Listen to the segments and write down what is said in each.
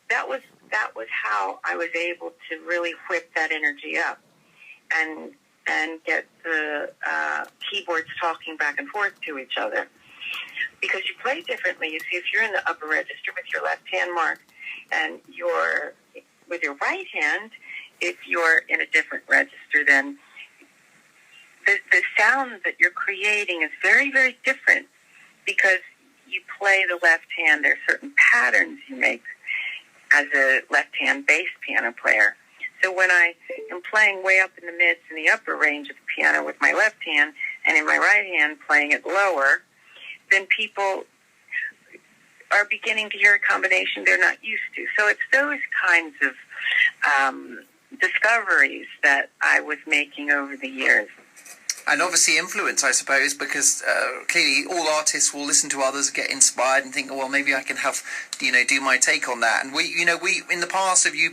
that was how I was able to really whip that energy up and get the keyboards talking back and forth to each other. Because you play differently. You see, if you're in the upper register with your left hand mark, and you're with your right hand, if you're in a different register, then the sound that you're creating is very, very different because you play the left hand. There are certain patterns you make as a left-hand bass piano player. So when I am playing way up in the mids and the upper range of the piano with my left hand, and in my right hand playing it lower, then people are beginning to hear a combination they're not used to. So it's those kinds of discoveries that I was making over the years. And obviously influence, I suppose, because clearly all artists will listen to others, get inspired, and think, oh, well, maybe I can have, do my take on that. And we in the past, have you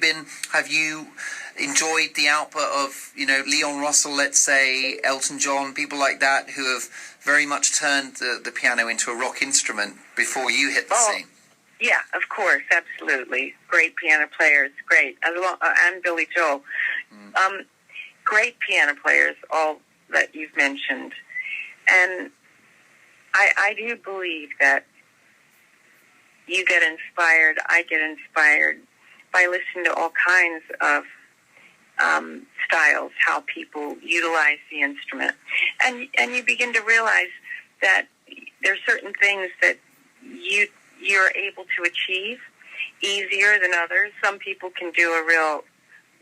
enjoyed the output of, Leon Russell, let's say, Elton John, people like that, who have very much turned the piano into a rock instrument before you hit the scene? Yeah, of course, absolutely. Great piano players, great. And Billy Joel. Great piano players, all that you've mentioned. And I do believe that you get inspired, I get inspired by listening to all kinds of styles, how people utilize the instrument. And you begin to realize that there are certain things that you're able to achieve easier than others. Some people can do a real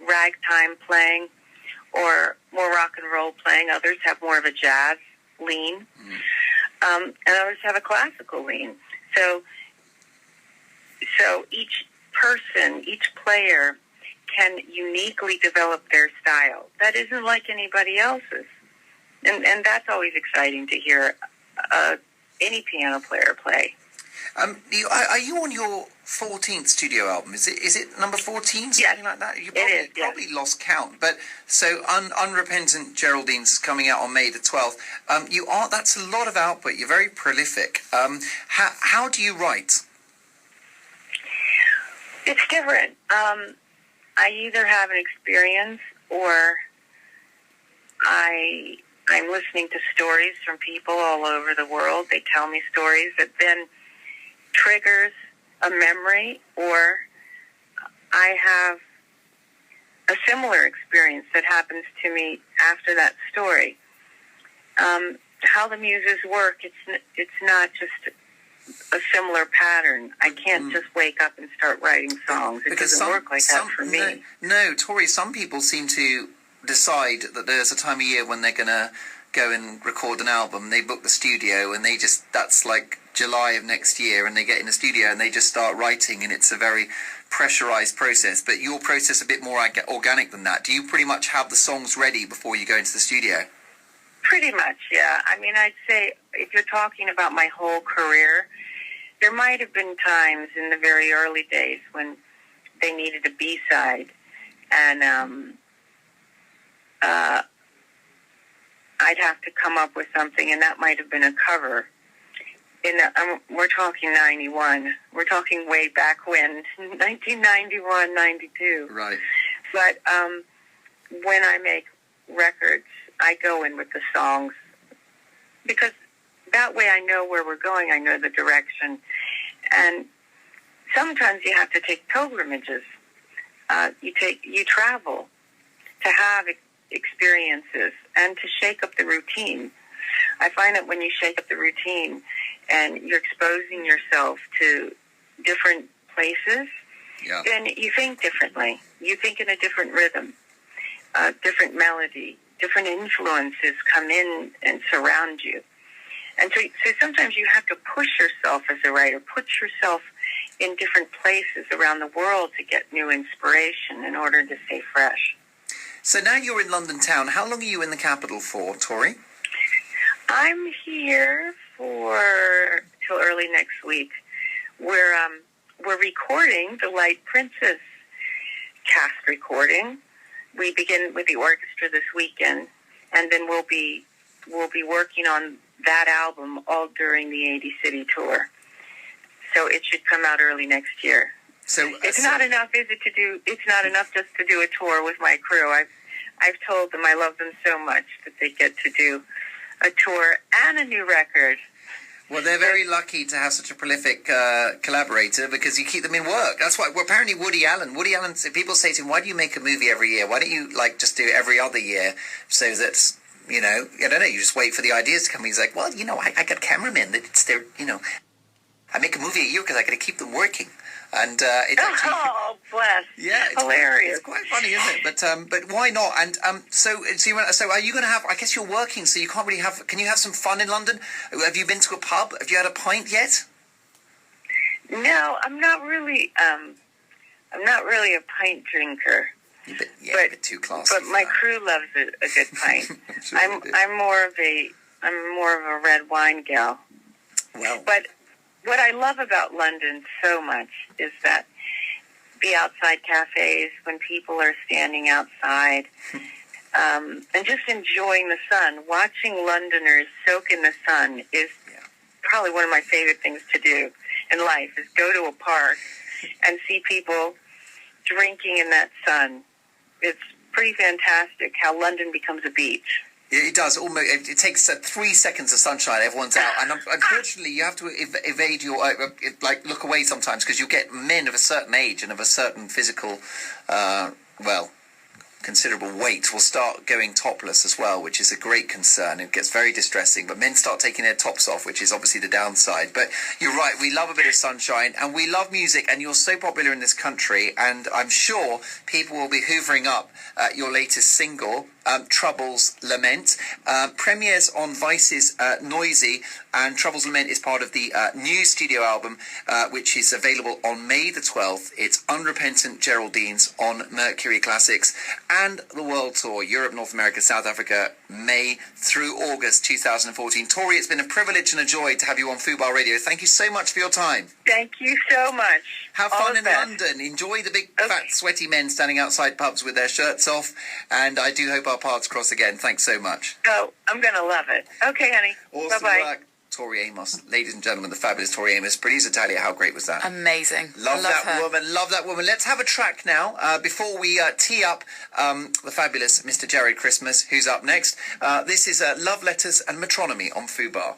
ragtime playing or more rock and roll playing. Others have more of a jazz lean. And others have a classical lean. So each person, each player can uniquely develop their style. That isn't like anybody else's. And that's always exciting to hear any piano player play. Are you on your 14th studio album? Is it number 14? Something like that? You probably lost count. But so Unrepentant Geraldine's coming out on May the 12th. That's a lot of output. You're very prolific. How do you write? It's different. I either have an experience or I'm listening to stories from people all over the world. They tell me stories that then triggers a memory, or I have a similar experience that happens to me after that story. How the muses work, it's not just a similar pattern. I can't just wake up and start writing songs. It doesn't work like that for me. No, Tori, some people seem to decide that there's a time of year when they're going to go and record an album. They book the studio and that's like July of next year, and they get in the studio and they just start writing, and it's a very pressurized process. But your process is a bit more organic than that. Do you pretty much have the songs ready before you go into the studio? Pretty much, yeah. I mean, I'd say if you're talking about my whole career, there might have been times in the very early days when they needed a B-side, and I'd have to come up with something, and that might have been a cover. We're talking 91. We're talking way back when, 1991, 92. Right. But when I make records, I go in with the songs because that way I know where we're going. I know the direction. And sometimes you have to take pilgrimages. You travel to have experiences and to shake up the routine. I find that when you shake up the routine and you're exposing yourself to different places, then you think differently. You think in a different rhythm, different melody, different influences come in and surround you. And so sometimes you have to push yourself as a writer, put yourself in different places around the world to get new inspiration in order to stay fresh. So now you're in London town. How long are you in the capital for, Tori? I'm here till early next week. We're recording the Light Princess cast recording. We begin with the orchestra this weekend, and then we'll be working on that album all during the 80 City tour. So it should come out early next year. It's not enough, is it, to do? It's not enough just to do a tour with my crew. I've told them I love them so much that they get to do a tour and a new record. Well, they're very lucky to have such a prolific collaborator because you keep them in work. That's why. Well, apparently, Woody Allen. People say to him, "Why do you make a movie every year? Why don't you just do it every other year?" So that's I don't know. You just wait for the ideas to come. He's like, "Well, I got cameramen that it's their I make a movie a year because I got to keep them working." And it's actually, oh, bless! Yeah, it's hilarious. It's quite funny, isn't it? But why not? And so are you going to have? I guess you're working, so you can't really have. Can you have some fun in London? Have you been to a pub? Have you had a pint yet? No, I'm not really. I'm not really a pint drinker. A bit too classy. But my crew loves a good pint. Sure I'm more of a red wine gal. Well, but what I love about London so much is that the outside cafes, when people are standing outside and just enjoying the sun, watching Londoners soak in the sun is probably one of my favorite things to do in life, is go to a park and see people drinking in that sun. It's pretty fantastic how London becomes a beach. It does. Almost. It takes 3 seconds of sunshine. Everyone's out, and unfortunately, you have to evade your look away sometimes because you get men of a certain age and of a certain physical, considerable weight will start going topless as well, which is a great concern. It gets very distressing. But men start taking their tops off, which is obviously the downside. But you're right. We love a bit of sunshine, and we love music. And you're so popular in this country, and I'm sure people will be hoovering up your latest single, Trouble's Lament. Premieres on Vice's Noisy, and Trouble's Lament is part of the new studio album, which is available on May the 12th. It's Unrepentant Geraldines on Mercury Classics, and the World Tour, Europe, North America, South Africa, May through August 2014. Tori, it's been a privilege and a joy to have you on Fubar Radio. Thank you so much for your time. Thank you so much. Have fun in London. Enjoy the big, fat, sweaty men standing outside pubs with their shirts off. And I do hope our paths cross again. Thanks so much. Oh, I'm going to love it. Okay, honey. Awesome Bye-bye. work. Tori Amos. Ladies and gentlemen, the fabulous Tori Amos. Producer Talia, how great was that? Amazing. Love that her. woman. Love that woman. Let's have a track now before we tee up the fabulous Mr. Jared Christmas, who's up next. This is Love Letters and Metronomy on Fubar.